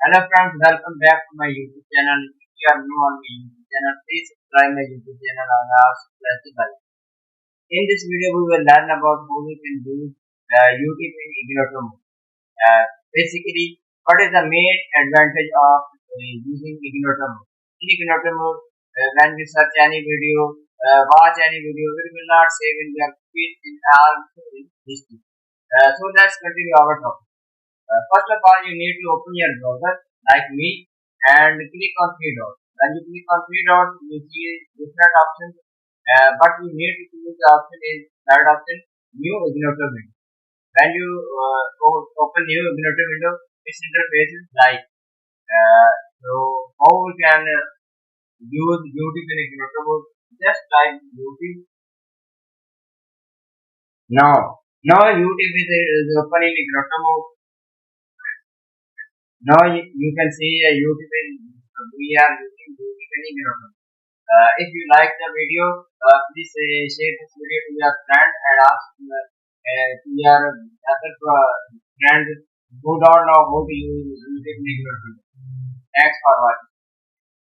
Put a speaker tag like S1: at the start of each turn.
S1: Hello friends, welcome back to my YouTube channel. If you are new on my YouTube channel, please subscribe my YouTube channel and also press the bell. In this video, we will learn about how we can use YouTube in Ignito Mode. Basically, what is the main advantage of using Ignito Mode? In Ignito Mode, when we search any video, watch any video, it will not save in the feed in our history. So let's continue our topic. First of all, you need to open your browser like me and click on three dots. When you click on three dots, you see different options. But you need to choose the option is third option, new Ignito window. When you open new Ignito window, its interface is like so. How we can use YouTube in Ignito mode? Just type YouTube now. Now YouTube is open in Ignito mode. Now you can see YouTube in we are using YouTube in Ignito. If you like the video, please share this video to your friend and ask to your other friends who don't know how to use YouTube in Ignito. Thanks for watching.